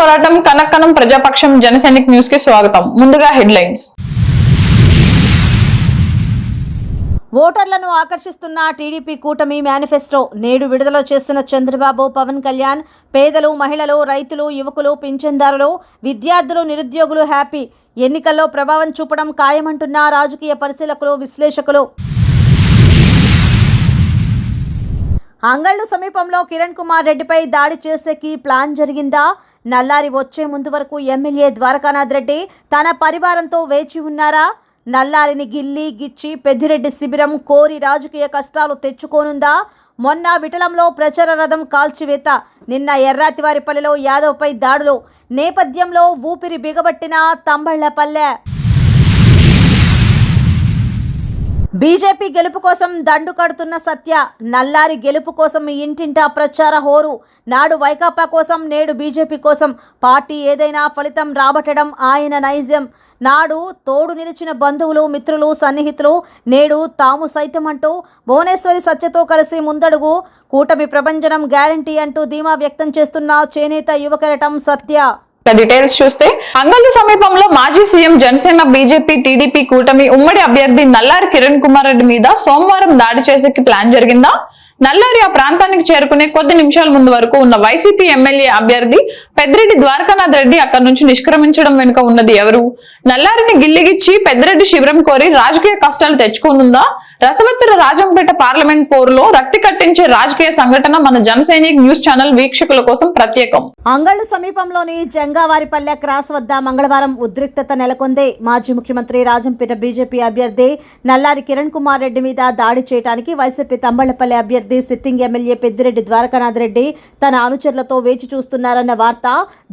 పోరాటం కనక్కనం ప్రజాపక్షం జనసైనిక్ న్యూస్ కి స్వాగతం. ముందుగా హెడ్లైన్స్. ఓటర్లను ఆకర్షిస్తున్న టీడీపీ కూటమి మేనిఫెస్టో నేడు విడుదల చేస్తున్న చంద్రబాబు, పవన్ కళ్యాణ్. పేదలు, మహిళలు, రైతులు, యువకులు, పింఛన్దారులు, విద్యార్థులు, నిరుద్యోగులు హ్యాపీ. ఎన్నికల్లో ప్రభావం చూపడం ఖాయమంటున్న రాజకీయ పరిశీలకులు, విశ్లేషకులు. అంగళ్ళు సమీపంలో కిరణ్ కుమార్ రెడ్డిపై దాడి చేసేకి ప్లాన్ జరిగిందా? నల్లారి వచ్చే ముందు వరకు ఎమ్మెల్యే ద్వారకానాథ్ రెడ్డి తన పరివారంతో వేచి ఉన్నారా? నల్లారిని గిల్లి గిచ్చి పెద్దిరెడ్డి శిబిరం కోరి రాజకీయ కష్టాలు తెచ్చుకోనుందా? మొన్న విఠలంలో ప్రచార రథం కాల్చివేత, నిన్న ఎర్రాతివారిపల్లెలో యాదవ్పై దాడులు నేపథ్యంలో ఊపిరి బిగబట్టిన తంబళ్లపల్లె. బీజేపీ గెలుపు కోసం దండు కడుతున్న సత్య, నల్లారి గెలుపు కోసం ఇంటింటా ప్రచార హోరు. నాడు వైకాపా కోసం, నేడు బీజేపీ కోసం. పార్టీ ఏదైనా ఫలితం రాబట్టడం ఆయన నైజం. నాడు తోడు నిలిచిన బంధువులు, మిత్రులు, సన్నిహితులు నేడు తాము సైతం అంటూ భువనేశ్వరి సత్యతో కలిసి ముందడుగు. కూటమి ప్రభంజనం గ్యారంటీ అంటూ ధీమా వ్యక్తం చేస్తున్న చేనేత యువకెరటం సత్య. డీటెయిల్స్ చూస్తే, అంగళ్ళు సమీపంలో మాజీ సీఎం, జనసేన, బీజేపీ, టీడీపీ కూటమి ఉమ్మడి అభ్యర్థి నల్లారి కిరణ్ కుమార్ రెడ్డి మీద సోమవారం దాడి చేసేకి ప్లాన్ జరిగిందా? నల్లారి ఆ ప్రాంతానికి చేరుకునే కొద్ది నిమిషాల ముందు వరకు ఉన్న వైసీపీ ఎమ్మెల్యే అభ్యర్థి పెద్దిరెడ్డి ద్వారకానాథ్ రెడ్డి అక్కడి నుంచి నిష్క్రమించడం వెనుక ఉన్నది ఎవరు? నల్లారిని గిల్లిగిచ్చి పెద్దిరెడ్డి శిబిరం కోరి రాజకీయ కష్టాలు తెచ్చుకోనుందా? రసవత్తర రాజంపేట పార్లమెంట్ పోరులో రక్తి కట్టించే రాజకీయ సంఘటన మన జనసైనిక్ న్యూస్ ఛానల్ వీక్షకుల కోసం ప్రత్యేకం. అంగళ్ళు సమీపంలోని జంగావారిపల్లె క్రాస్ వద్ద మంగళవారం ఉద్రిక్తత నెలకొంది. మాజీ ముఖ్యమంత్రి రాజంపేట బీజేపీ అభ్యర్థి నల్లారి కిరణ్ కుమార్ రెడ్డి మీద దాడి చేయడానికి వైసీపీ తంబళ్లపల్లె అభ్యర్థి సిట్టింగ్ ఎమ్మెల్యే పెద్దిరెడ్డి ద్వారకానాథ్ రెడ్డి తన అనుచరులతో వేచి చూస్తున్నారన్న వార్త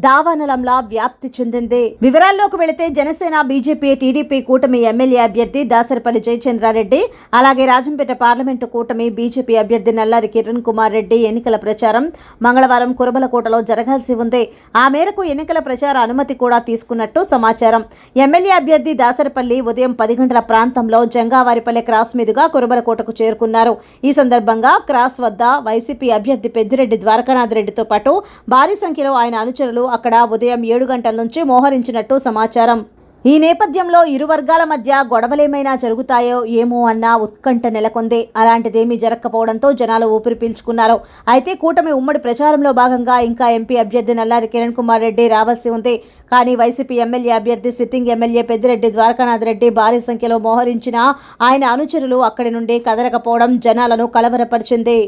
దావానలంలా వ్యాప్తి చెందింది. వివరాల్లోకి వెళితే, జనసేన, బీజేపీ, టీడీపీ కూటమి ఎమ్మెల్యే అభ్యర్థి దాసరపల్లి జయచంద్రారెడ్డి, అలాగే రాజంపేట పార్లమెంటు కూటమి బీజేపీ అభ్యర్థి నల్లారి కిరణ్ కుమార్ రెడ్డి ఎన్నికల ప్రచారం మంగళవారం కురబలకోటలో జరగాల్సి ఉంది. ఆ మేరకు ఎన్నికల ప్రచార అనుమతి కూడా తీసుకున్నట్టు సమాచారం. ఎమ్మెల్యే అభ్యర్థి దాసరపల్లి ఉదయం 10 గంటల ప్రాంతంలో జంగావారిపల్లె క్రాస్ మీదుగా కురబలకోటకు చేరుకున్నారు. ఈ సందర్భంగా క్రాస్ వద్ద వైసీపీ అభ్యర్థి పెద్దిరెడ్డి ద్వారకానాథ్ రెడ్డితో పాటు భారీ సంఖ్యలో ఆయన అనుచరులు అక్కడ ఉదయం 7 గంటల నుంచి మోహరించినట్టు సమాచారం. ఈ నేపథ్యంలో ఇరు వర్గాల మధ్య గొడవలేమైనా జరుగుతాయో ఏమో అన్న ఉత్కంఠ నెలకొంది. అలాంటిదేమీ జరగకపోవడంతో జనాలు ఊపిరి పీల్చుకున్నారు. అయితే కూటమి ఉమ్మడి ప్రచారంలో భాగంగా ఇంకా ఎంపీ అభ్యర్థి నల్లారి కిరణ్ కుమార్ రెడ్డి రావాల్సి ఉంది. కానీ వైసీపీ ఎమ్మెల్యే అభ్యర్థి సిట్టింగ్ ఎమ్మెల్యే పెద్దిరెడ్డి ద్వారకానాథ్ రెడ్డి భారీ సంఖ్యలో మోహరించిన ఆయన అనుచరులు అక్కడి నుండి కదలకపోవడం జనాలను కలవరపరిచింది.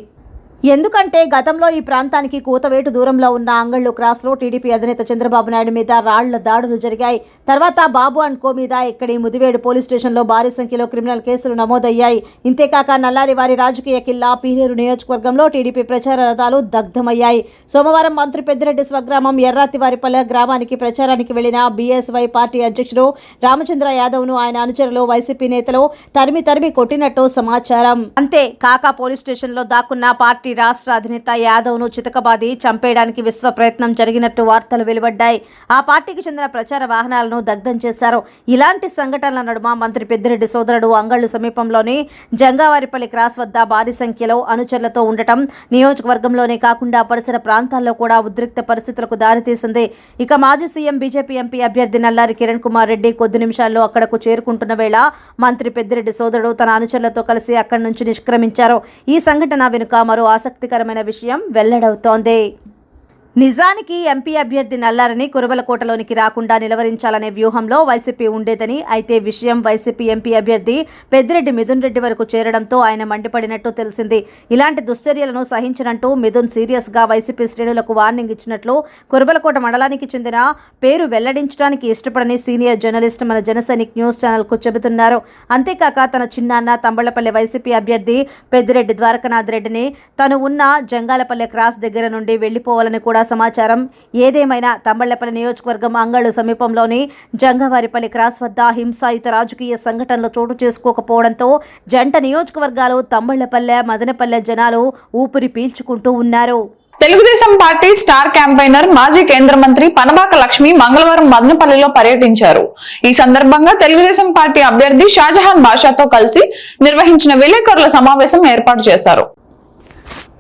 ఎందుకంటే గతంలో ఈ ప్రాంతానికి కూతవేటు దూరంలో ఉన్న అంగళ్ళు క్రాస్లో టీడీపీ అధినేత చంద్రబాబు నాయుడు మీద రాళ్ల దాడులు జరిగాయి. తర్వాత బాబు అండ్ కో మీద ఇక్కడి ముదివేడు పోలీస్ స్టేషన్లో భారీ సంఖ్యలో క్రిమినల్ కేసులు నమోదయ్యాయి. ఇంతేకాక నల్లారి వారి రాజకీయ కిల్లా పీలేరు నియోజకవర్గంలో టీడీపీ ప్రచార రథాలు దగ్ధమయ్యాయి. సోమవారం మంత్రి పెద్దిరెడ్డి స్వగ్రామం ఎర్రాతివారిపల్లె గ్రామానికి ప్రచారానికి వెళ్లిన బీఎస్వై పార్టీ అధ్యక్షుడు రామచంద్ర యాదవ్ను ఆయన అనుచరులు వైసీపీ నేతలు తరిమి కొట్టినట్టు సమాచారం. అంతే కాక పోలీస్ స్టేషన్లో దాక్కున్న పార్టీ రాష్ట్ర అధినేత యాదవ్ను చితకబాది చంపేయడానికి విశ్వ ప్రయత్నం జరిగినట్టు వార్తలు వెలువడ్డాయి. ఆ పార్టీకి చెందిన ప్రచార వాహనాలను దగ్ధం చేశారు. ఇలాంటి సంఘటనల నడుమ మంత్రి పెద్దిరెడ్డి సోదరుడు అంగళ్ళు సమీపంలోని జంగావారిపల్లి క్రాస్ వద్ద భారీ సంఖ్యలో అనుచరులతో ఉండటం నియోజకవర్గంలోనే కాకుండా పరిసర ప్రాంతాల్లో కూడా ఉద్రిక్త పరిస్థితులకు దారితీసింది. ఇక మాజీ సీఎం, బీజేపీ ఎంపీ అభ్యర్థి నల్లారి కిరణ్ కుమార్ రెడ్డి కొద్ది నిమిషాల్లో అక్కడకు చేరుకుంటున్న వేళ మంత్రి పెద్దిరెడ్డి సోదరుడు తన అనుచరులతో కలిసి అక్కడి నుంచి నిష్క్రమించారు. ఈ సంఘటన వెనుక మరో ఆసక్తికరమైన విషయం వెల్లడవుతోంది. నిజానికి ఎంపీ అభ్యర్థి నల్లారిని కురబలకోటలోనికి రాకుండా నిలవరించాలనే వ్యూహంలో వైసీపీ ఉండేదని, అయితే విషయం వైసీపీ ఎంపీ అభ్యర్థి పెద్దిరెడ్డి మిథున్ రెడ్డి వరకు చేరడంతో ఆయన మండిపడినట్టు తెలిసింది. ఇలాంటి దుశ్చర్యలను సహించనంటూ మిథున్ సీరియస్గా వైసీపీ శ్రేణులకు వార్నింగ్ ఇచ్చినట్లు కురబలకోట మండలానికి చెందిన పేరు వెల్లడించడానికి ఇష్టపడని సీనియర్ జర్నలిస్ట్ మన జనసైనిక్ న్యూస్ ఛానల్కు చెబుతున్నారు. అంతేకాక తన చిన్నాన్న తంబళ్లపల్లె వైసీపీ అభ్యర్థి పెద్దిరెడ్డి ద్వారకానాథ్ రెడ్డిని తను ఉన్న జంగాలపల్లె క్రాస్ దగ్గర నుండి వెళ్లిపోవాలని కూడా సమాచారం. ఏదేమైనా తంబళ్లపల్లి నియోజకవర్గం అంగళ్ళు సమీపంలోని జంగావారిపల్లి క్రాస్ వద్ద హింసాయుత రాజకీయ సంఘటనలు చోటు చేసుకోకపోవడంతో జంట నియోజకవర్గాలు తంబళ్లపల్లె, మదనపల్లె జనాలు ఊపిరి పీల్చుకుంటూ ఉన్నారు. తెలుగుదేశం పార్టీ స్టార్ క్యాంపెయినర్ మాజీ కేంద్ర మంత్రి పనబాక లక్ష్మి మంగళవారం మదనపల్లిలో పర్యటించారు. ఈ సందర్భంగా తెలుగుదేశం పార్టీ అభ్యర్థి షాజహాన్ బాషాతో కలిసి నిర్వహించిన విలేకరుల సమావేశం ఏర్పాటు చేశారు.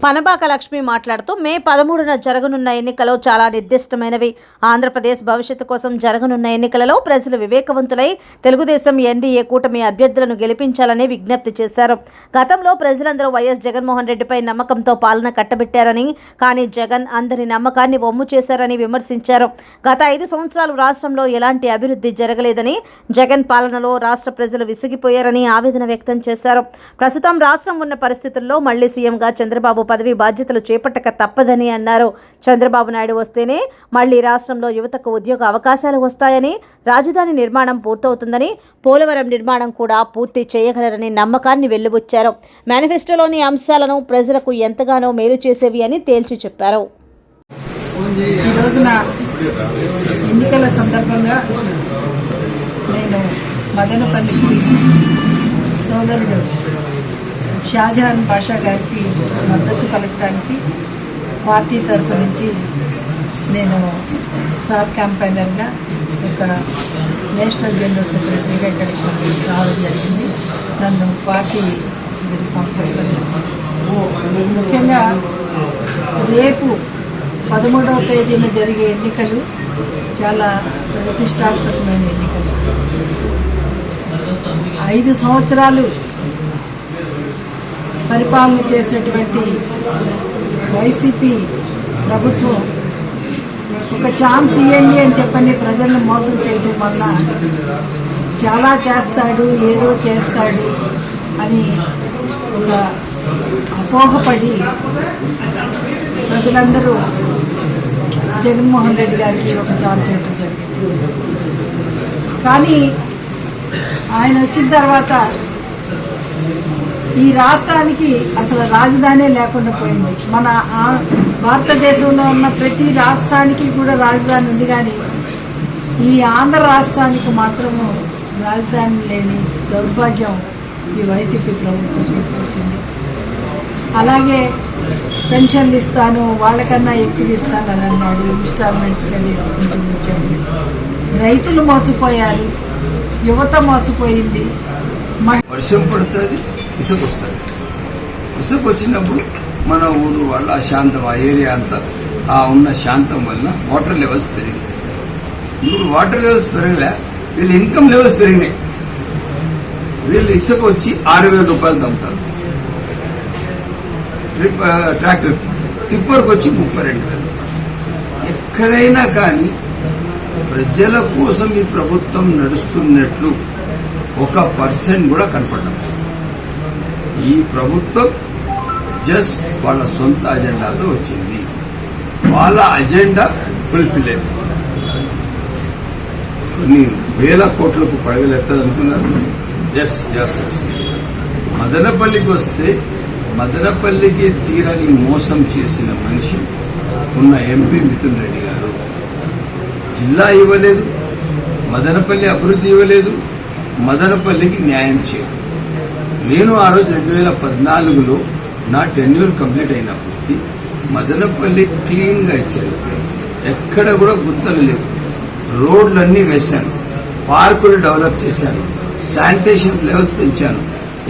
పనబాక లక్ష్మి మాట్లాడుతూ మే 13న జరగనున్న ఎన్నికలు చాలా నిర్దిష్టమైనవి. ఆంధ్రప్రదేశ్ భవిష్యత్తు కోసం జరగనున్న ఎన్నికలలో ప్రజలు వివేకవంతులై తెలుగుదేశం ఎన్డీఏ కూటమి అభ్యర్థులను గెలిపించాలని విజ్ఞప్తి చేశారు. గతంలో ప్రజలందరూ వైఎస్ జగన్మోహన్ రెడ్డిపై నమ్మకంతో పాలన కట్టబెట్టారని, కానీ జగన్ అందరి నమ్మకాన్ని వమ్ము చేశారని విమర్శించారు. గత 5 సంవత్సరాలు రాష్ట్రంలో ఎలాంటి అభివృద్ధి జరగలేదని, జగన్ పాలనలో రాష్ట్ర ప్రజలు విసిగిపోయారని ఆవేదన వ్యక్తం చేశారు. ప్రస్తుతం రాష్ట్రం ఉన్న పరిస్థితుల్లో మళ్లీ సీఎంగా చంద్రబాబు పదవి బాధ్యతలు చేపట్టక తప్పదని అన్నారు. చంద్రబాబు నాయుడు వస్తేనే మళ్లీ రాష్ట్రంలో యువతకు ఉద్యోగ అవకాశాలు వస్తాయని, రాజధాని నిర్మాణం పూర్తవుతుందని, పోలవరం నిర్మాణం కూడా పూర్తి చేయగలరని నమ్మకాన్ని వెల్లిబుచ్చారు. మేనిఫెస్టోలోని అంశాలను ప్రజలకు ఎంతగానో మేలు చేసేవి అని తేల్చి చెప్పారు. ఈ రోజున ఎన్నికల సందర్భంగా నేను మదనపల్లికి సోదరుడు షాజహాన్ బాషా గారికి మద్దతు పలకడానికి పార్టీ తరఫు నుంచి నేను స్టార్ క్యాంపెయినర్గా ఒక నేషనల్ జనరల్ సెక్రటరీగా ఇక్కడికి రావడం జరిగింది. నన్ను పార్టీ పంపించడం ముఖ్యంగా రేపు 13వ తేదీన జరిగే ఎన్నికలు చాలా ప్రతిష్టాత్మకమైన ఎన్నికలు. 5 సంవత్సరాలు పరిపాలన చేసినటువంటి వైసీపీ ప్రభుత్వం ఒక ఛాన్స్ ఇవ్వండి అని చెప్పని ప్రజలను మోసం చేయడం వల్ల చాలా చేస్తాడు, ఏదో చేస్తాడు అని ఒక అపోహపడి ప్రజలందరూ జగన్మోహన్ రెడ్డి గారికి ఒక ఛాన్స్ ఇవ్వడం జరిగింది. కానీ ఆయన వచ్చిన తర్వాత ఈ రాష్ట్రానికి అసలు రాజధానే లేకుండా పోయింది. మన భారతదేశంలో ఉన్న ప్రతి రాష్ట్రానికి కూడా రాజధాని ఉంది, కానీ ఈ ఆంధ్ర రాష్ట్రానికి మాత్రము రాజధాని లేని దౌర్భాగ్యం ఈ వైసీపీ ప్రభుత్వం తీసుకొచ్చింది. అలాగే పెన్షన్లు ఇస్తాను, వాళ్ళకన్నా ఎక్కువ ఇస్తానని అన్నాడు. ఇన్స్టాల్మెంట్స్గా తీసుకుంటూ వచ్చాడు. రైతులు మోసపోయారు, యువత మోసపోయింది. వర్షం పడుతుంది, ఇసుక వస్తుంది. ఇసుక వచ్చినప్పుడు మన ఊరు వాళ్ళ అశాంతం, ఆ ఏరియా అంతా ఆ ఉన్న శాంతం వల్ల వాటర్ లెవెల్స్ పెరిగినాయి. ఇప్పుడు వాటర్ లెవెల్స్ పెరగలే, వీళ్ళ ఇన్కమ్ లెవెల్స్ పెరిగినాయి. వీళ్ళు ఇసుక వచ్చి 6,000 రూపాయలు తమ్ముతారు. ట్రాక్టర్ టిప్పర్కి వచ్చి 32,000. ఎక్కడైనా కానీ ప్రజల కోసం ఈ ప్రభుత్వం నడుస్తున్నట్లు 1% కూడా కనపడడం. ఈ ప్రభుత్వం జస్ట్ వాళ్ళ సొంత అజెండాతో వచ్చింది. వాళ్ళ అజెండా ఫుల్ఫిల్ అయింది. కొన్ని వేల కోట్లకు పడగలెత్తాలనుకున్నారు. ఎస్ మదనపల్లికి వస్తే మదనపల్లికి తీరని మోసం చేసిన మనిషి ఉన్న ఎంపీ మిథున్ రెడ్డి గారు. జిల్లా ఇవ్వలేదు, మదనపల్లి అభివృద్ధి ఇవ్వలేదు, మదనపల్లికి న్యాయం చేయదు. నేను ఆ రోజు 2014లో నా టెన్యూర్ కంప్లీట్ అయినప్పటికీ మదనపల్లి క్లీన్గా ఇచ్చాను. ఎక్కడ కూడా గుంతలు లేవు. రోడ్లన్నీ వేశాను, పార్కులు డెవలప్ చేశాను, శానిటేషన్ లెవెల్స్ పెంచాను.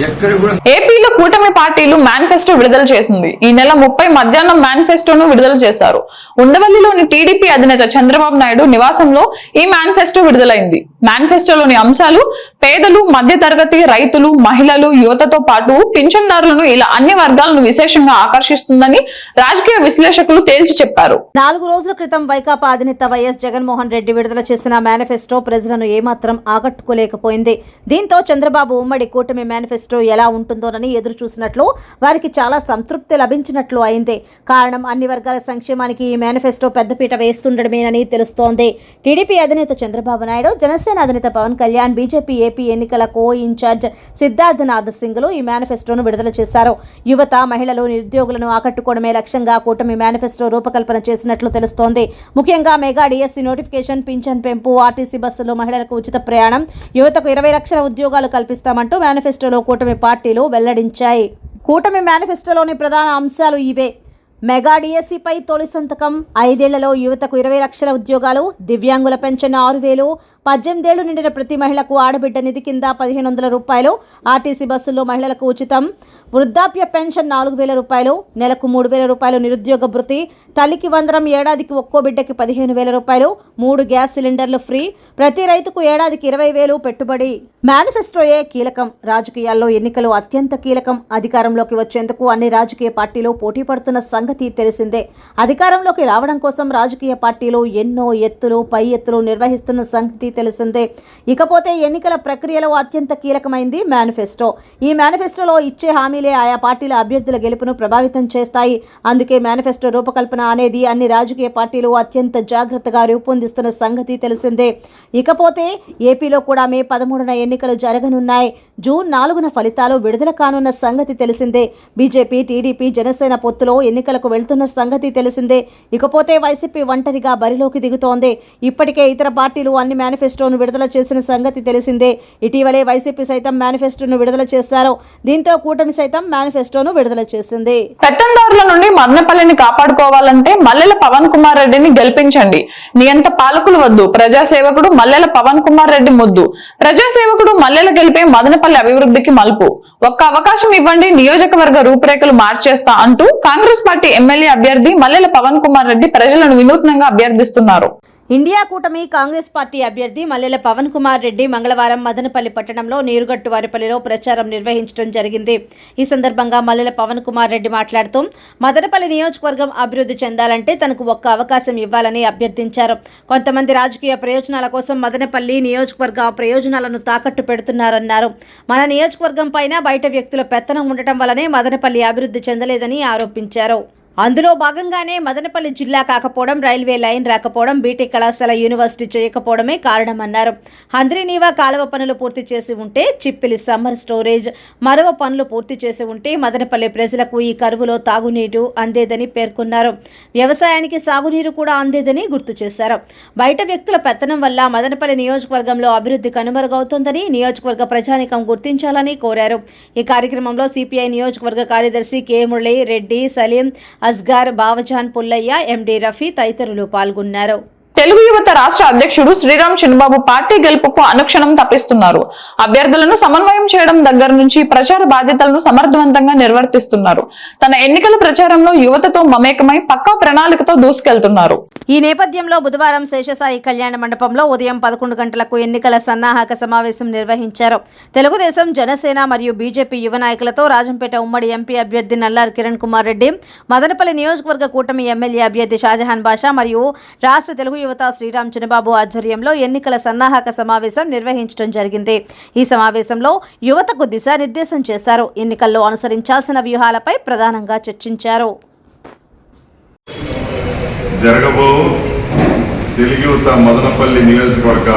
ఎక్కడ కూడా. ఏపీలో కూటమి పార్టీలు మేనిఫెస్టో విడుదల చేసింది. ఈ నెల 30 మధ్యాహ్నం మేనిఫెస్టోను విడుదల చేశారు. ఉండవల్లిలోని టీడీపీ అధినేత చంద్రబాబు నాయుడు నివాసంలో ఈ మేనిఫెస్టో విడుదలైంది. మేనిఫెస్టోలోని అంశాలు పేదలు, మధ్యతరగతి, రైతులు, మహిళలు, యువతతో పాటు పింఛన్దారులను ఇలా అన్ని వర్గాలను విశేషంగా ఆకర్షిస్తుందని రాజకీయ విశ్లేషకులు తేల్చి చెప్పారు. 4 రోజుల క్రితం వైకాపా అధినేత వైఎస్ జగన్మోహన్ రెడ్డి విడుదల చేసిన మేనిఫెస్టో ప్రజలను ఏమాత్రం ఆకట్టుకోలేకపోయింది. దీంతో చంద్రబాబు ఉమ్మడి కూటమి మేనిఫెస్టో ఎలా ఉంటుందోనని ఎదురు చూసినట్లు, వారికి చాలా సంతృప్తి లభించినట్లు అయింది. కారణం అన్ని వర్గాల సంక్షేమానికి ఈ మేనిఫెస్టో పెద్దపీట వేస్తుండడమేనని తెలుస్తోంది. టీడీపీ అధినేత చంద్రబాబు నాయుడు, జనసేన అధినేత పవన్ కళ్యాణ్, బీజేపీ ఏపీ ఎన్నికల కో ఇన్ఛార్జ్ సిద్ధార్థనాథ్ సింగ్లు ఈ మేనిఫెస్టోను విడుదల చేశారు. యువత, మహిళలు, నిరుద్యోగులను ఆకట్టుకోవడమే లక్ష్యంగా కూటమి మేనిఫెస్టో రూపకల్పన చేసినట్లు తెలుస్తోంది. ముఖ్యంగా మెగా డిఎస్సీ నోటిఫికేషన్, పింఛన్ పెంపు, ఆర్టీసీ బస్సుల్లో మహిళలకు ఉచిత ప్రయాణం, యువతకు 20 లక్షల ఉద్యోగాలు కల్పిస్తామంటూ మేనిఫెస్టోలో కూటమి పార్టీలు వెల్లడించాయి. కూటమి మేనిఫెస్టోలోని ప్రధాన అంశాలు ఇవే: మెగా డిఎస్సీపై తొలి సంతకం, 5 ఏళ్లలో యువతకు 20 లక్షల ఉద్యోగాలు, దివ్యాంగుల పెన్షన్ 6,000, 18 ఏళ్లు నిండిన ప్రతి మహిళకు ఆడబిడ్డ నిధి కింద 1500 రూపాయలు, ఆర్టీసీ బస్సుల్లో మహిళలకు ఉచితం, వృద్ధాప్య పెన్షన్ 4000 రూపాయలు, నెలకు 3000 రూపాయలు నిరుద్యోగ భృతి, తల్లికి వందనం, ఏడాదికి ఒక్కో బిడ్డకి 15,000 రూపాయలు, 3 గ్యాస్ సిలిండర్లు ఫ్రీ, ప్రతి రైతుకు ఏడాదికి 20,000 పెట్టుబడి. మేనిఫెస్టోయే కీలకం. రాజకీయాల్లో ఎన్నికలు అత్యంత కీలకం. అధికారంలోకి వచ్చేందుకు అన్ని రాజకీయ పార్టీలు పోటీ పడుతున్న సంగతి తెలిసిందే. అధికారంలోకి రావడం కోసం రాజకీయ పార్టీలు ఎన్నో ఎత్తులు పై ఎత్తులు నిర్వహిస్తున్న సంగతి తెలిసిందే. ఇకపోతే ఎన్నికల ప్రక్రియలో అత్యంత కీలకమైంది మేనిఫెస్టో. ఈ మేనిఫెస్టోలో ఇచ్చే హామీలే ఆయా పార్టీల అభ్యర్థుల గెలుపును ప్రభావితం చేస్తాయి. అందుకే మేనిఫెస్టో రూపకల్పన అనేది అన్ని రాజకీయ పార్టీలు అత్యంత జాగ్రత్తగా రూపొందిస్తున్న సంగతి తెలిసిందే. ఇకపోతే ఏపీలో కూడా మే 13న ఎన్నికలు జరగనున్నాయి. జూన్ 4న ఫలితాలు విడుదల కానున్న సంగతి తెలిసిందే. బీజేపీ, టీడీపీ, జనసేన పొత్తులో ఎన్నికలకు వెళ్తున్న సంగతి తెలిసిందే. ఇకపోతే వైసీపీ ఒంటరిగా బరిలోకి దిగుతోంది. ఇప్పటికే ఇతర పార్టీలు అన్ని మేనిఫెస్టోను విడుదల చేసిన సంగతి తెలిసిందే. ఇటీవలే వైసీపీ సైతం మేనిఫెస్టోను విడుదల చేశారు. దీంతో కూటమి సైతం మేనిఫెస్టోను విడుదల చేసింది. పెత్తందారుల నుండి మదనపల్లిని కాపాడుకోవాలంటే మల్లెల పవన్ కుమార్ రెడ్డిని గెలిపించండి. నియంత పాలకులు వద్దు. ప్రజాసేవకుడు మల్లెల పవన్ కుమార్ రెడ్డి ముద్దు. ప్రజాసేవకుడు మల్లెల గెలిపే మదనపల్లి అభివృద్ధికి మలుపు. ఒక్క అవకాశం ఇవ్వండి, నియోజకవర్గ రూపురేఖలు మార్చేస్తా అంటూ కాంగ్రెస్ పార్టీ ఎమ్మెల్యే అభ్యర్థి మల్లెల పవన్ కుమార్ రెడ్డి ప్రజలను వినూత్నంగా అభ్యర్థిస్తున్నారు. ఇండియా కూటమి కాంగ్రెస్ పార్టీ అభ్యర్థి మల్లెల పవన్ కుమార్ రెడ్డి మంగళవారం మదనపల్లి పట్టణంలో నీరుగట్టువారిపల్లిలో ప్రచారం నిర్వహించడం జరిగింది. ఈ సందర్భంగా మల్లెల పవన్ కుమార్ రెడ్డి మాట్లాడుతూ మదనపల్లి నియోజకవర్గం అభివృద్ధి చెందాలంటే తనకు ఒక్క అవకాశం ఇవ్వాలని అభ్యర్థించారు. కొంతమంది రాజకీయ ప్రయోజనాల కోసం మదనపల్లి నియోజకవర్గ ప్రయోజనాలను తాకట్టు పెడుతున్నారన్నారు. మన నియోజకవర్గం పైన బయట వ్యక్తుల పెత్తనం ఉండటం వల్లనే మదనపల్లి అభివృద్ధి చెందలేదని ఆరోపించారు. అందులో భాగంగానే మదనపల్లి జిల్లా కాకపోవడం, రైల్వే లైన్ రాకపోవడం, బీటెక్ కళాశాల యూనివర్సిటీ చేయకపోవడమే కారణమన్నారు. హంద్రీనీవా కాలువ పనులు పూర్తి చేసి ఉంటే, చిప్పిలి సమ్మర్ స్టోరేజ్ మరవ పనులు పూర్తి చేసి ఉంటే మదనపల్లి ప్రజలకు ఈ కరువులో తాగునీరు అందేదని పేర్కొన్నారు. వ్యవసాయానికి సాగునీరు కూడా అందేదని గుర్తు చేశారు. బయట వ్యక్తుల పెత్తనం వల్ల మదనపల్లి నియోజకవర్గంలో అభివృద్ధి కనుమరుగవుతోందని నియోజకవర్గ ప్రజానికం గుర్తించాలని కోరారు. ఈ కార్యక్రమంలో సిపిఐ నియోజకవర్గ కార్యదర్శి కె మురళి రెడ్డి, సలీం, అస్గార్, బావజాన్, పుల్లయ్య, ఎండి రఫీ తదితరులు పాల్గొన్నారు. తెలుగు యువత రాష్ట్ర అధ్యక్షుడు శ్రీరామ్ చిన్నబాబు పార్టీ గెలుపుకు అనుక్షణం తప్పిస్తున్నారు. అభ్యర్థులను సమన్వయం చేయడం దగ్గర నుంచి ప్రచార బాధ్యతలను సమర్థవంతంగా నిర్వర్తిస్తున్నారు. తన ఎన్నికల ప్రచారంలో యువతతో మమేకమై పక్కా ప్రణాళికతో దూసుకెళ్తున్నారు. ఈ నేపథ్యంలో బుధవారం శేషసాయి కళ్యాణ మండపంలో ఉదయం 11 గంటలకు ఎన్నికల సన్నాహక సమావేశం నిర్వహించారు. తెలుగుదేశం, జనసేన మరియు బీజేపీ యువ నాయకులతో రాజంపేట ఉమ్మడి ఎంపీ అభ్యర్థి నల్లారి కిరణ్ కుమార్ రెడ్డి, మదనపల్లి నియోజకవర్గ కూటమి ఎమ్మెల్యే అభ్యర్థి షాజహాన్ బాషా మరియు రాష్ట్ర తెలుగు యువత శ్రీరామ్ చిన్నబాబు ఆధ్వర్యంలో ఎన్నికల సన్నాహక సమావేశం నిర్వహించడం జరిగింది. ఈ సమావేశంలో యువతకు దిశానిర్దేశం చేశారు. ఎన్నికల్లో అనుసరించాల్సిన వ్యూహాలపై ప్రధానంగా చర్చించారు. జరగబో తెలుగు యువత మదనపల్లి నియోజకవర్గ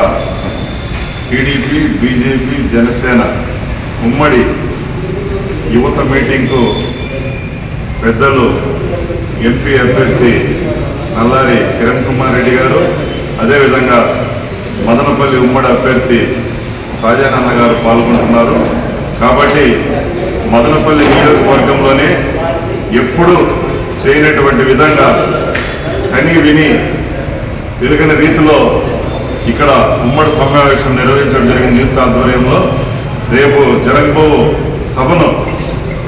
టీడీపీ, బీజేపీ, జనసేన ఉమ్మడి యువత మీటింగ్కు పెద్దలు ఎంపీ అభ్యర్థి నల్లారి కిరణ్ కుమార్ రెడ్డి గారు, అదేవిధంగా మదనపల్లి ఉమ్మడి అభ్యర్థి షాజహాన్ అన్న గారు పాల్గొంటున్నారు. కాబట్టి మదనపల్లి నియోజకవర్గంలోనే ఎప్పుడూ చేయనటువంటి విధంగా కని విని వెలుగని రీతిలో ఇక్కడ ఉమ్మడి సమావేశం నిర్వహించడం జరిగింది. యూత్ ఆధ్వర్యంలో రేపు జరగబో సభను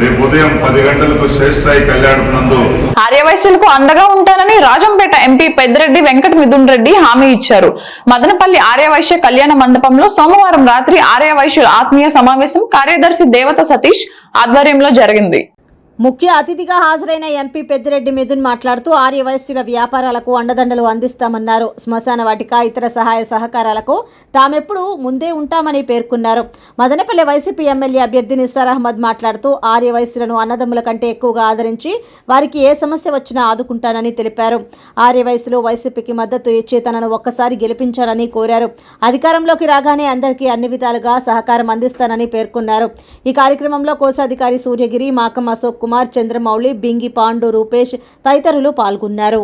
రేపు ఉదయం 10 గంటలకు శేషసాయి కళ్యాణం నందు ఆర్యవైశ్యులకు అండగా ఉంటానని రాజంపేట ఎంపీ పెద్దిరెడ్డి వెంకట మిథున్ రెడ్డి హామీ ఇచ్చారు. మదనపల్లి ఆర్యవైశ్య కళ్యాణ మండపంలో సోమవారం రాత్రి ఆర్యవైశ్యుల ఆత్మీయ సమావేశం కార్యదర్శి దేవత సతీష్ ఆధ్వర్యంలో జరిగింది. ముఖ్య అతిథిగా హాజరైన ఎంపీ పెద్దిరెడ్డి మిథున్ మాట్లాడుతూ ఆర్యవైశ్యుల వ్యాపారాలకు అండదండలు అందిస్తామన్నారు. శ్మశాన వాటిక, ఇతర సహాయ సహకారాలకు తామెప్పుడు ముందే ఉంటామని పేర్కొన్నారు. మదనపల్లి వైసీపీ ఎమ్మెల్యే అభ్యర్థి నిస్సార్ అహ్మద్ మాట్లాడుతూ ఆర్యవైశ్యులను అన్నదమ్ముల కంటే ఎక్కువగా ఆదరించి వారికి ఏ సమస్య వచ్చినా ఆదుకుంటానని తెలిపారు. ఆర్యవైశ్యులు వైసీపీకి మద్దతు ఇచ్చి తనను ఒక్కసారి గెలిపించాలని కోరారు. అధికారంలోకి రాగానే అందరికీ అన్ని విధాలుగా సహకారం అందిస్తానని పేర్కొన్నారు. ఈ కార్యక్రమంలో కోశాధికారి సూర్యగిరి, మాకం అశోక్ కుమార్, చంద్రమౌళి, బింగి పాండు, రూపేష్ తదితరులు పాల్గొన్నారు.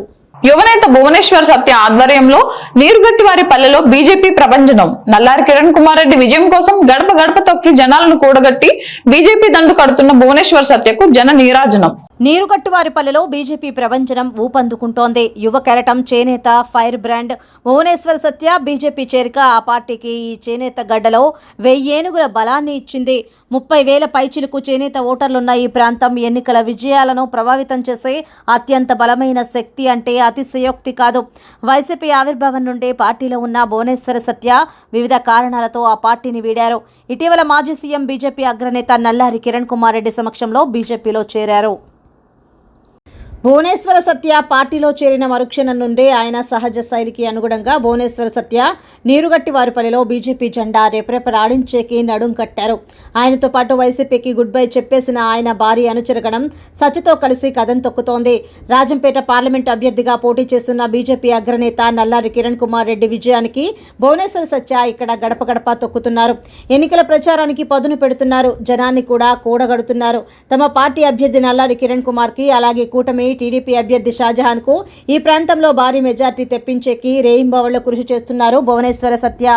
యువనేత భువనేశ్వర్ సత్య ఆధ్వర్యంలో నీరుగట్టివారి పల్లెలో బీజేపీ ప్రభంజనం. నల్లారి కిరణ్ కుమార్ రెడ్డి విజయం కోసం గడప గడప తొక్కి జనాలను కూడగట్టి బీజేపీ దండు కడుతున్న భువనేశ్వర్ సత్యకు జన నీరాజనం. నీరుగట్టువారిపల్లెలో బీజేపీ ప్రపంచనం ఊపందుకుంటోంది. యువ కెరటం చేనేత ఫైర్ బ్రాండ్ భువనేశ్వర్ సత్య బీజేపీ చేరిక ఆ పార్టీకి ఈ చేనేత గడ్డలో 1000 ఏనుగుల బలాన్ని ఇచ్చింది. 30,000 పైచిలకు చేనేత ఓటర్లున్న ఈ ప్రాంతం ఎన్నికల విజయాలను ప్రభావితం చేసే అత్యంత బలమైన శక్తి అంటే అతిశయోక్తి కాదు. వైసీపీ ఆవిర్భావం నుండి పార్టీలో ఉన్న భువనేశ్వర సత్య వివిధ కారణాలతో ఆ పార్టీని వీడారు. ఇటీవల మాజీ సీఎం బీజేపీ అగ్రనేత నల్లారి కిరణ్ కుమార్ రెడ్డి సమక్షంలో బీజేపీలో చేరారు. భువనేశ్వర సత్య పార్టీలో చేరిన మరుక్షణం నుండే ఆయన సహజ శైలికి అనుగుణంగా భువనేశ్వర సత్య నీరుగట్టివారిపల్లిలో బీజేపీ జెండా రెపరెపలాడించేకి నడుం కట్టారు. ఆయనతో పాటు వైసీపీకి గుడ్ బై చెప్పేసిన ఆయన భారీ అనుచరగణం సత్యతో కలిసి కదం తొక్కుతోంది. రాజంపేట పార్లమెంట్ అభ్యర్థిగా పోటీ చేస్తున్న బీజేపీ అగ్రనేత నల్లారి కిరణ్ కుమార్ రెడ్డి విజయానికి భువనేశ్వర సత్య ఇక్కడ గడప గడప తొక్కుతున్నారు. ఎన్నికల ప్రచారానికి పదును పెడుతున్నారు. జనాన్ని కూడా కూడగడుతున్నారు. తమ పార్టీ అభ్యర్థి నల్లారి కిరణ్ కుమార్ కి అలాగే కూటమి టీడీపీ అభ్యర్థి షాజహాన్ కు ఈ ప్రాంతంలో భారీ మెజార్టీ తెప్పించేకి రేయింబవళ్లు కృషి చేస్తున్నారు భువనేశ్వర సత్య.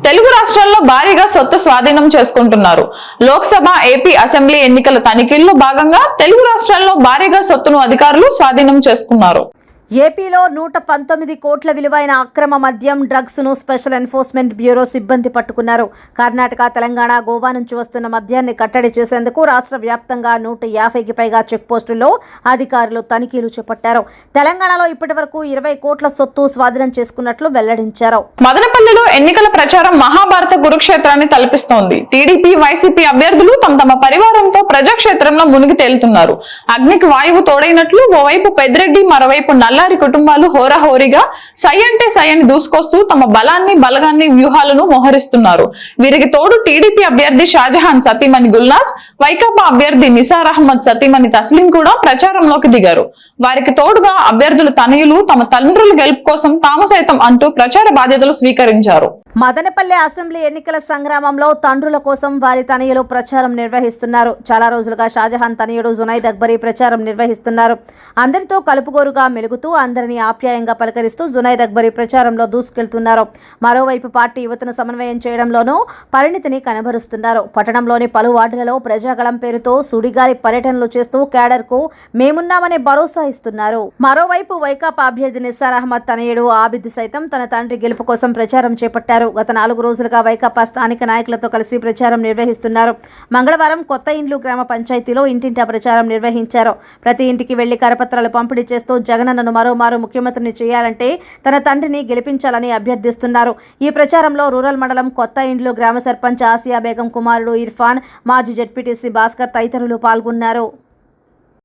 తెలుగు రాష్ట్రాల్లో భారీగా సొత్తు స్వాధీనం చేసుకుంటున్నారు. లోక్సభ, ఏపీ అసెంబ్లీ ఎన్నికల తనిఖీల్లో భాగంగా తెలుగు రాష్ట్రాల్లో భారీగా సొత్తును అధికారులు స్వాధీనం చేసుకున్నారు. ఏపీలో 119 కోట్ల విలువైన అక్రమ మద్యం, డ్రగ్స్ ను స్పెషల్ ఎన్ఫోర్స్మెంట్ బ్యూరో సిబ్బంది పట్టుకున్నారు. కర్ణాటక, తెలంగాణ, గోవా నుంచి వస్తున్న మద్యాన్ని కట్టడి చేసేందుకు రాష్ట్ర వ్యాప్తంగా 150కి పైగా చెక్ పోస్టుల్లో అధికారులు తనిఖీలు చేపట్టారు. తెలంగాణలో ఇప్పటి వరకు 20 కోట్ల సొత్తు స్వాధీనం చేసుకున్నట్లు వెల్లడించారు. మదనపల్లిలో ఎన్నికల ప్రచారం మహాభారత కురుక్షేత్రాన్ని తలపిస్తోంది. టీడీపీ, వైసీపీ అభ్యర్థులు తమ పరివారంతో ప్రజాక్షేత్రంలో మునిగి తేలుతున్నారు. అగ్నికి వాయువు తోడైనట్లు ఓవైపు పెద్దిరెడ్డి, మరోవైపు నల్లారి కుటుంబాలు హోరాహోరీగా సై అంటే సై అని దూసుకొస్తూ తమ బలాన్ని, బలగాన్ని, వ్యూహాలను మోహరిస్తున్నారు. వీరికి తోడు టీడీపీ అభ్యర్థి షాజహాన్ సతీమణి గుల్నాజ్, వైకాపా అభ్యర్థి నిసార్ అహ్మద్ సతీమణి తస్లీం కూడా ప్రచారంలోకి దిగారు. వారికి తోడుగా అభ్యర్థుల తనయులు తమ తండ్రుల గెలుపు కోసం తాము సైతం అంటూ ప్రచార బాధ్యతలు స్వీకరించారు. మదనపల్లి అసెంబ్లీ ఎన్నికల సంగ్రామంలో తండ్రుల కోసం వారి తనయులు ప్రచారం నిర్వహిస్తున్నారు. చాలా రోజులుగా షాజహాన్ తనయుడు జునైద్ అక్బరీ ప్రచారం నిర్వహిస్తున్నారు. అందరితో కలుపుగోరుగా మెలుగుతూ అందరినీ ఆప్యాయంగా పలకరిస్తూ జునైద్ అక్బరీ ప్రచారంలో దూసుకెళ్తున్నారు. మరోవైపు పార్టీ యువతను సమన్వయం చేయడంలోనూ పరిణితిని కనబరుస్తున్నారు. పట్టణంలోని పలు వార్డులలో ప్రజాగళం పేరుతో సుడిగాలి పర్యటనలు చేస్తూ క్యాడర్కు మేమున్నామనే భరోసా ఇస్తున్నారు. మరోవైపు వైకాపా అభ్యర్థి నిసార్ అహ్మద్ తనయుడు ఆబిద్ సైతం తన తండ్రి గెలుపు కోసం ప్రచారం చేపట్టారు. గత 4 రోజులుగా వైకాపా స్థానిక నాయకులతో కలిసి ప్రచారం నిర్వహిస్తున్నారు. మంగళవారం కొత్త ఇండ్లు గ్రామ పంచాయతీలో ఇంటింటా ప్రచారం నిర్వహించారు. ప్రతి ఇంటికి వెళ్లి కరపత్రాలు పంపిణీ చేస్తూ జగనన్నను మరోమారు ముఖ్యమంత్రిని చేయాలంటే తన తండ్రిని గెలిపించాలని అభ్యర్థిస్తున్నారు. ఈ ప్రచారంలో రూరల్ మండలం కొత్త ఇండ్లు గ్రామ సర్పంచ్ ఆసియా బేగం కుమారుడు ఇర్ఫాన్, మాజీ జెడ్పీటీసీ భాస్కర్ తదితరులు పాల్గొన్నారు.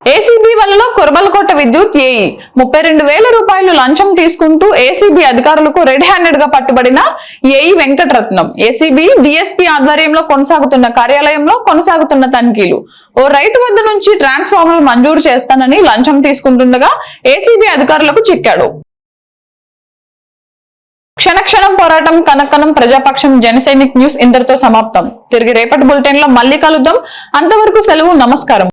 ఏసీబీ వలలో కురబలకోట విద్యుత్ ఏఈ 32,000 రూపాయలు లంచం తీసుకుంటూ ఏసీబీ అధికారులకు రెడ్ హ్యాండెడ్ గా పట్టుబడిన ఏఈ వెంకటరత్నం. ఏసీబీ డీఎస్పీ ఆధ్వర్యంలో కొనసాగుతున్న కార్యాలయంలో కొనసాగుతున్న తనిఖీలు. ఓ రైతు వద్ద నుంచి ట్రాన్స్ఫార్మర్ మంజూరు చేస్తానని లంచం తీసుకుంటుండగా ఏసీబీ అధికారులకు చిక్కాడు. క్షణక్షణం పోరాటం, కనకనం ప్రజాపక్షం. జనసైనిక్ న్యూస్ ఇంతటితో సమాప్తం. తిరిగి రేపటి బులెటిన్ లో మళ్ళీ కలుద్దాం. అంతవరకు సెలవు. నమస్కారం.